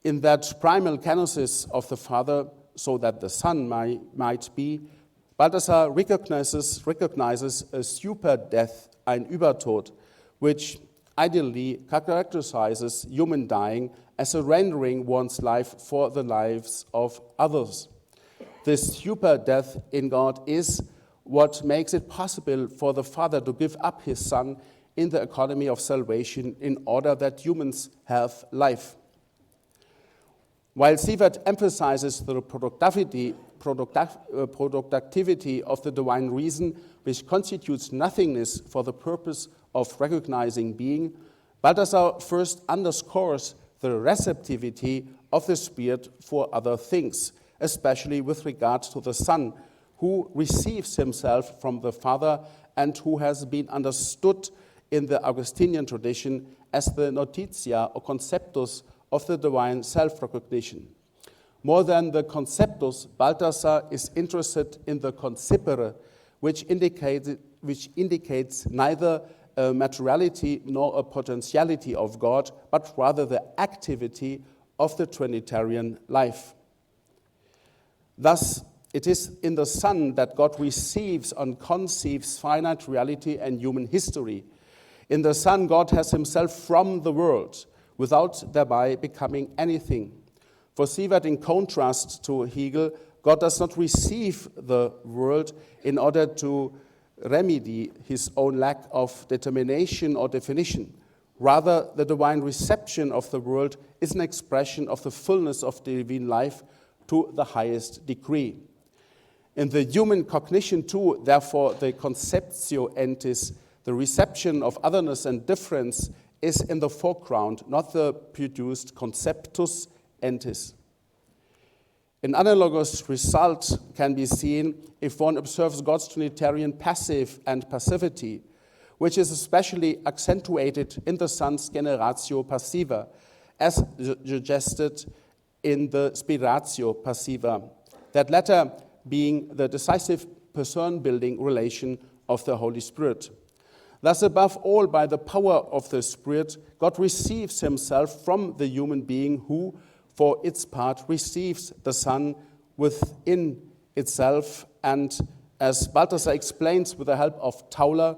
In that primal kenosis of the Father, so that the Son might be, Balthasar recognizes a super death, ein Übertod, which ideally characterizes human dying as surrendering one's life for the lives of others. This super death in God is what makes it possible for the Father to give up his Son in the economy of salvation in order that humans have life. While Siewerth emphasizes the productivity of the divine reason, which constitutes nothingness for the purpose of recognizing being, Balthasar first underscores the receptivity of the Spirit for other things, especially with regard to the Son, who receives himself from the Father and who has been understood in the Augustinian tradition as the notitia or conceptus of the divine self-recognition. More than the conceptus, Balthasar is interested in the concipere, which indicates neither a materiality nor a potentiality of God, but rather the activity of the Trinitarian life. Thus, it is in the Son that God receives and conceives finite reality and human history. In the Son, God has himself from the world, without thereby becoming anything. For Siewerth, in contrast to Hegel, God does not receive the world in order to remedy his own lack of determination or definition. Rather, the divine reception of the world is an expression of the fullness of the divine life to the highest degree. In the human cognition too, therefore, the conceptio entis, the reception of otherness and difference, is in the foreground, not the produced conceptus entis. An analogous result can be seen if one observes God's Trinitarian passive and passivity, which is especially accentuated in the Son's generatio passiva, as suggested in the spiratio passiva, that latter being the decisive person-building relation of the Holy Spirit. Thus, above all, by the power of the Spirit, God receives himself from the human being who, for its part, receives the Son within itself and, as Balthasar explains with the help of Tauler,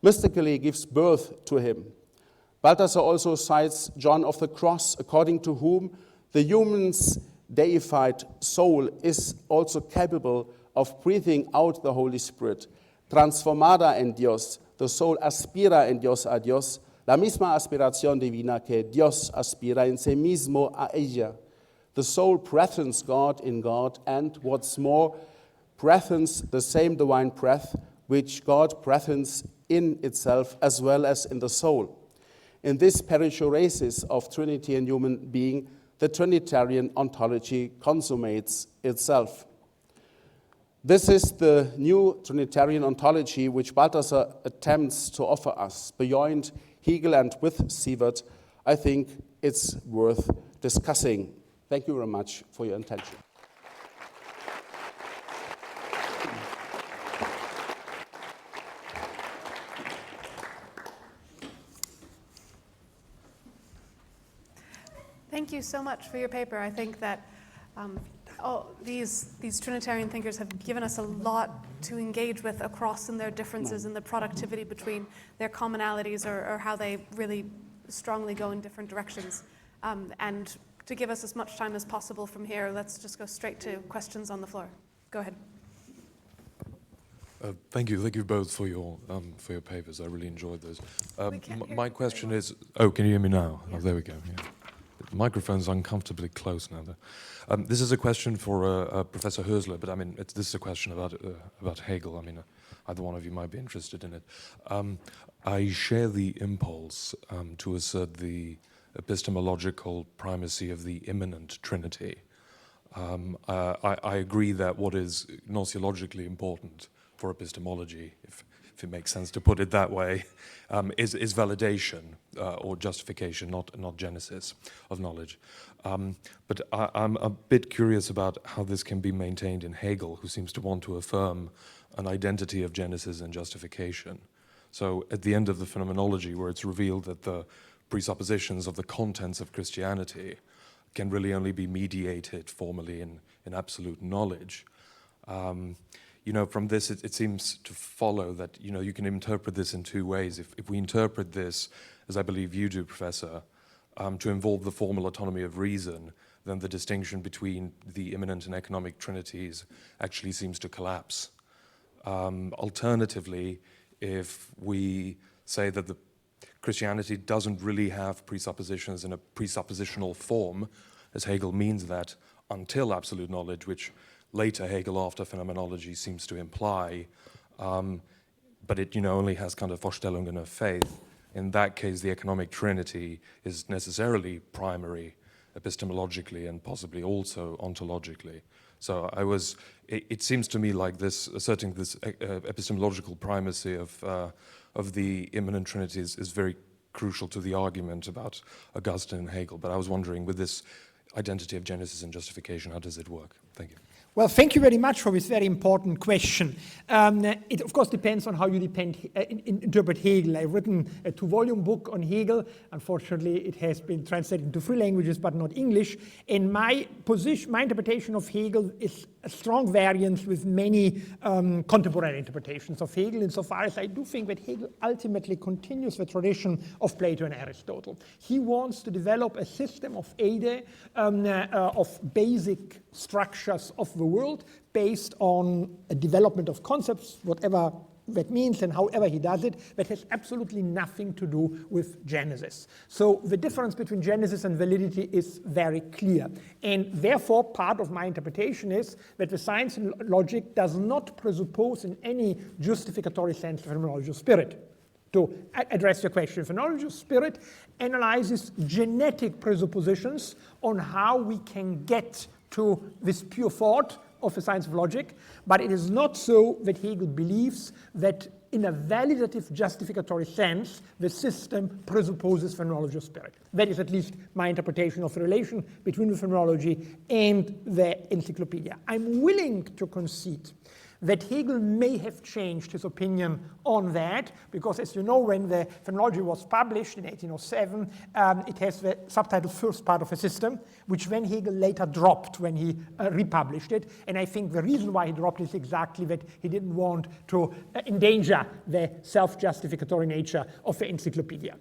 mystically gives birth to him. Balthasar also cites John of the Cross, according to whom the human's deified soul is also capable of breathing out the Holy Spirit. Transformada en Dios, the soul aspira en Dios a Dios, la misma aspiración divina que Dios aspira en sí mismo a ella. The soul breathens God in God, and what's more, breathens the same divine breath which God breathens in itself as well as in the soul. In this perichoresis of Trinity and human being, the Trinitarian ontology consummates itself. This is the new Trinitarian ontology which Balthasar attempts to offer us. Beyond Hegel and with Siewerth, I think it's worth discussing. Thank you very much for your attention. Thank you so much for your paper. I think that these Trinitarian thinkers have given us a lot to engage with across in their differences and the productivity between their commonalities or how they really strongly go in different directions. And to give us as much time as possible from here, let's just go straight to questions on the floor. Go ahead. Thank you both for your papers. I really enjoyed those. My question is, oh, can you hear me now? Yeah. Oh, there we go. Yeah. The microphone's uncomfortably close now. This is a question for Professor Hösle, but I mean, this is a question about Hegel. I mean, either one of you might be interested in it. I share the impulse to assert the epistemological primacy of the immanent Trinity. I agree that what is gnoseologically important for epistemology, if if it makes sense to put it that way, is validation or justification, not genesis of knowledge. But I'm a bit curious about how this can be maintained in Hegel, who seems to want to affirm an identity of genesis and justification. So at the end of the phenomenology, where it's revealed that the presuppositions of the contents of Christianity can really only be mediated formally in absolute knowledge, from this it seems to follow that you can interpret this in two ways. If we interpret this, as I believe you do, Professor, to involve the formal autonomy of reason, then the distinction between the immanent and economic trinities actually seems to collapse. Alternatively, if we say that the Christianity doesn't really have presuppositions in a presuppositional form, as Hegel means that, until absolute knowledge, which later Hegel, after phenomenology, seems to imply, but it only has kind of Vorstellungen of faith. In that case, the economic trinity is necessarily primary epistemologically and possibly also ontologically. So it seems to me like this, asserting this epistemological primacy of the immanent trinity is very crucial to the argument about Augustine and Hegel. But I was wondering, with this identity of genesis and justification, how does it work? Thank you. Well, thank you very much for this very important question. It, of course, depends on how you interpret Hegel. I've written a 2-volume book on Hegel. Unfortunately, it has been translated into 3 languages, but not English. And my interpretation of Hegel is a strong variance with many contemporary interpretations of Hegel, insofar as I do think that Hegel ultimately continues the tradition of Plato and Aristotle. He wants to develop a system of idei, of basic structures of the world based on a development of concepts, whatever that means and however he does it, that has absolutely nothing to do with Genesis. So the difference between Genesis and validity is very clear. And therefore, part of my interpretation is that the science and logic does not presuppose in any justificatory sense the phenomenology of spirit. To address your question, phenomenology of spirit analyzes genetic presuppositions on how we can get to this pure thought of the science of logic, but it is not so that Hegel believes that in a validative justificatory sense, the system presupposes phenomenology of spirit. That is at least my interpretation of the relation between the phenomenology and the encyclopedia. I'm willing to concede that Hegel may have changed his opinion on that, because as you know, when the phenomenology was published in 1807, it has the subtitle First Part of a System, which then Hegel later dropped when he republished it. And I think the reason why he dropped it is exactly that he didn't want to endanger the self-justificatory nature of the encyclopedia.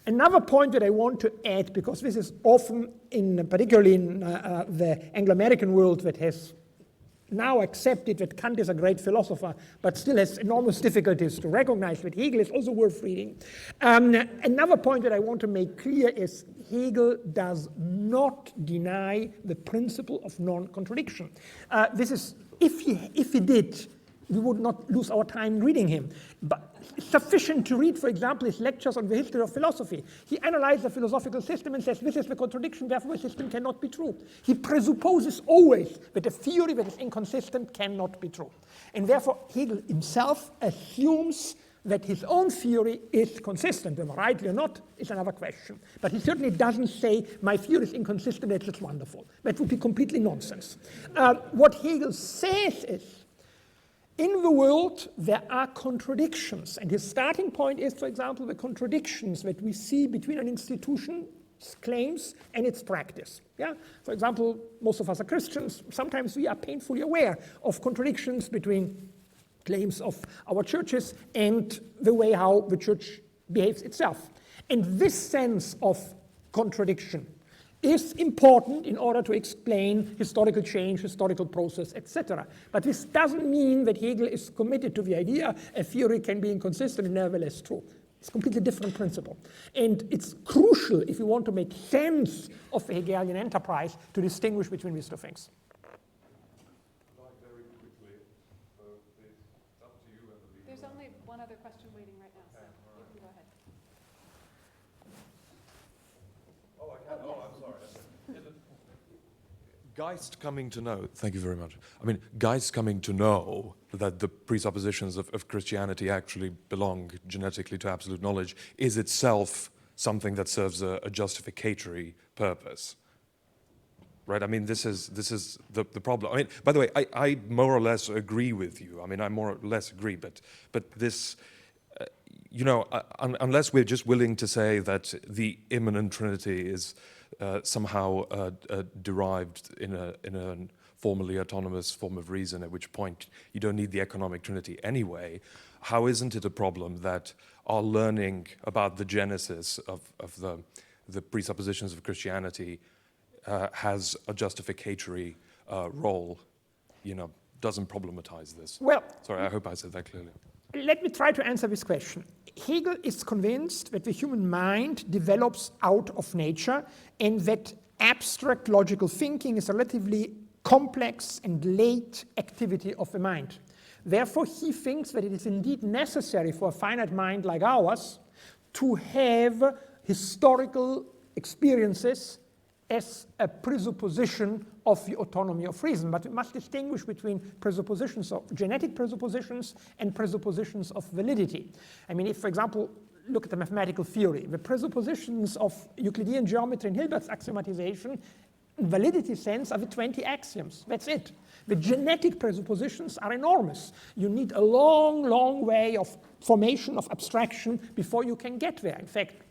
Another point that I want to add, because this is often, particularly in the Anglo-American world, that has now accepted that Kant is a great philosopher, but still has enormous difficulties to recognize that Hegel is also worth reading. Another point that I want to make clear is Hegel does not deny the principle of non-contradiction. This is, if he did, we would not lose our time reading him. But it's sufficient to read, for example, his lectures on the history of philosophy. He analyzes the philosophical system and says, this is the contradiction, therefore the system cannot be true. He presupposes always that a theory that is inconsistent cannot be true. And therefore, Hegel himself assumes that his own theory is consistent. Whether rightly or not is another question. But he certainly doesn't say, my theory is inconsistent, that's just wonderful. That would be completely nonsense. What Hegel says is, in the world, there are contradictions. And his starting point is, for example, the contradictions that we see between an institution's claims and its practice. Yeah? For example, most of us are Christians. Sometimes we are painfully aware of contradictions between claims of our churches and the way how the church behaves itself. And this sense of contradiction is important in order to explain historical change, historical process, etc. But this doesn't mean that Hegel is committed to the idea a theory can be inconsistent and nevertheless true. It's a completely different principle. And it's crucial, if you want to make sense of the Hegelian enterprise, to distinguish between these two things. Very quickly, it's up to you, I believe. There's only one other question waiting right now, so you can go ahead. Oh, I can. Oh, I'm sorry. Geist coming to know, thank you very much. I mean, Geist coming to know that the presuppositions of Christianity actually belong genetically to absolute knowledge is itself something that serves a justificatory purpose. Right? I mean, this is the problem. I mean, by the way, I more or less agree with you. I mean, I more or less agree, but this, you know, unless we're just willing to say that the immanent Trinity is somehow derived in a formally autonomous form of reason, at which point you don't need the economic Trinity anyway, how isn't it a problem that our learning about the genesis of the presuppositions of Christianity has a justificatory role, you know, doesn't problematize this? Well, sorry, I hope I said that clearly. Let me try to answer this question. Hegel is convinced that the human mind develops out of nature and that abstract logical thinking is a relatively complex and late activity of the mind. Therefore, he thinks that it is indeed necessary for a finite mind like ours to have historical experiences as a presupposition of the autonomy of reason. But we must distinguish between presuppositions of genetic presuppositions and presuppositions of validity. I mean, if, for example, look at the mathematical theory, the presuppositions of Euclidean geometry and Hilbert's axiomatization, in validity sense, are the 20 axioms. That's it. The genetic presuppositions are enormous. You need a long, long way of formation of abstraction before you can get there. In fact,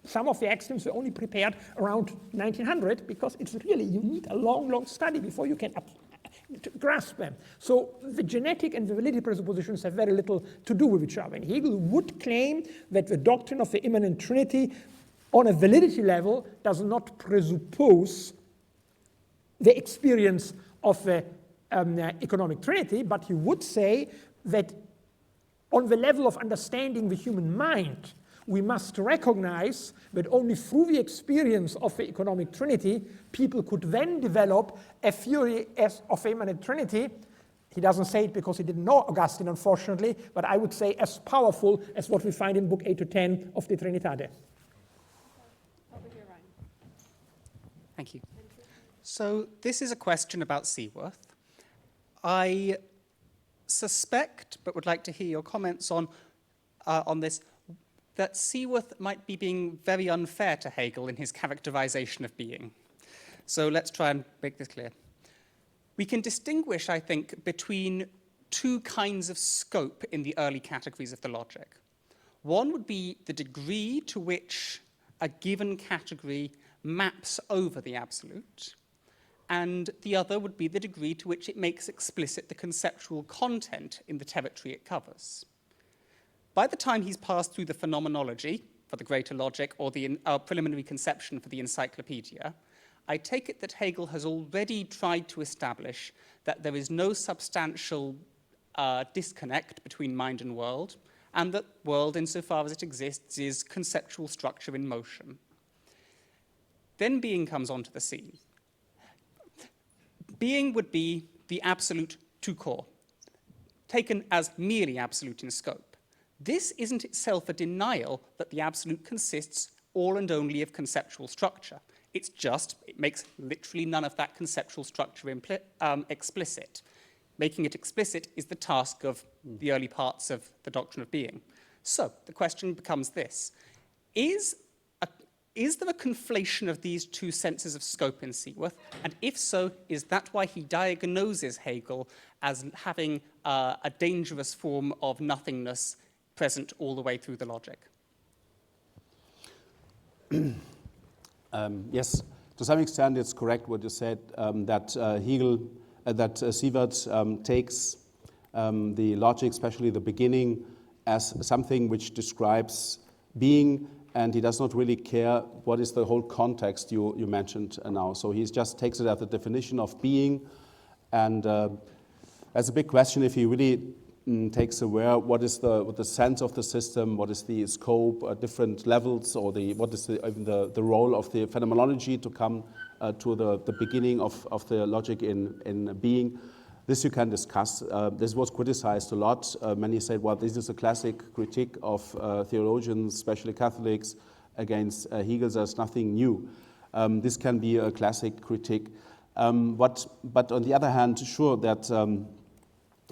some of the axioms were only prepared around 1900 because it's really, you need a long, long study before you can grasp them. So the genetic and the validity presuppositions have very little to do with each other. And Hegel would claim that the doctrine of the immanent Trinity on a validity level does not presuppose the experience of the economic Trinity, but he would say that on the level of understanding the human mind, we must recognize that only through the experience of the economic Trinity, people could then develop a theory of the immanent Trinity. He doesn't say it because he didn't know Augustine, unfortunately, but I would say as powerful as what we find in book 8 to 10 of the Trinitate. Over here, Ryan. Thank you. So this is a question about Siewerth. I suspect, but would like to hear your comments on this, that Siewerth might be being very unfair to Hegel in his characterization of being. So let's try and make this clear. We can distinguish, I think, between two kinds of scope in the early categories of the logic. One would be the degree to which a given category maps over the absolute, and the other would be the degree to which it makes explicit the conceptual content in the territory it covers. By the time he's passed through the phenomenology for the greater logic or the preliminary conception for the encyclopedia, I take it that Hegel has already tried to establish that there is no substantial disconnect between mind and world, and that world, insofar as it exists, is conceptual structure in motion. Then being comes onto the scene. Being would be the absolute tout court, taken as merely absolute in scope. This isn't itself a denial that the absolute consists all and only of conceptual structure. It's just, it makes literally none of that conceptual structure explicit. Making it explicit is the task of the early parts of the doctrine of being. So the question becomes this. Is there a conflation of these two senses of scope in Siewerth? And if so, is that why he diagnoses Hegel as having a dangerous form of nothingness present all the way through the logic? Yes, to some extent it's correct what you said, that Siewerth takes the logic, especially the beginning, as something which describes being, and he does not really care what is the whole context you mentioned now. So he just takes it as the definition of being, and that's a big question if he really takes aware what is the sense of the system, what is the scope at different levels, or what is the role of the phenomenology to come to the beginning of the logic in being. This you can discuss. This was criticized a lot. Many said, well, this is a classic critique of theologians, especially Catholics, against Hegel. There's nothing new. This can be a classic critique. But on the other hand, sure that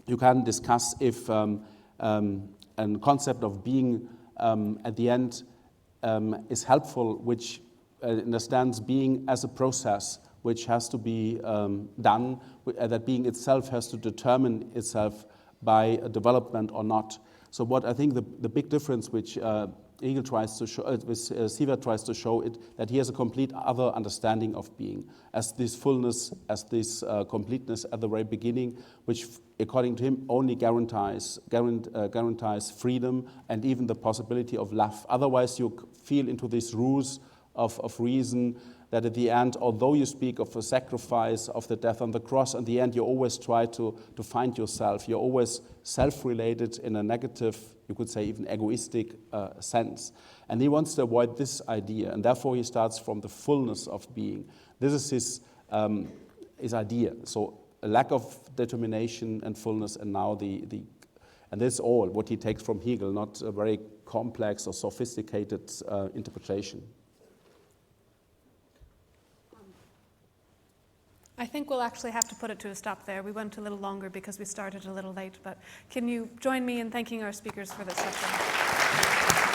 you can discuss if a concept of being at the end is helpful, which understands being as a process which has to be done, that being itself has to determine itself by a development or not. So what I think the big difference which Hegel tries to show, Siewerth tries to show it, that he has a complete other understanding of being, as this fullness, as this completeness at the very beginning, which according to him only guarantees freedom and even the possibility of love. Otherwise you feel into this ruse of reason, that at the end, although you speak of a sacrifice, of the death on the cross, in the end you always try to find yourself. You're always self-related in a negative, you could say even egoistic sense. And he wants to avoid this idea, and therefore he starts from the fullness of being. This is his idea. So a lack of determination and fullness, and now and that's all what he takes from Hegel, not a very complex or sophisticated interpretation. I think we'll actually have to put it to a stop there. We went a little longer because we started a little late, but can you join me in thanking our speakers for this session?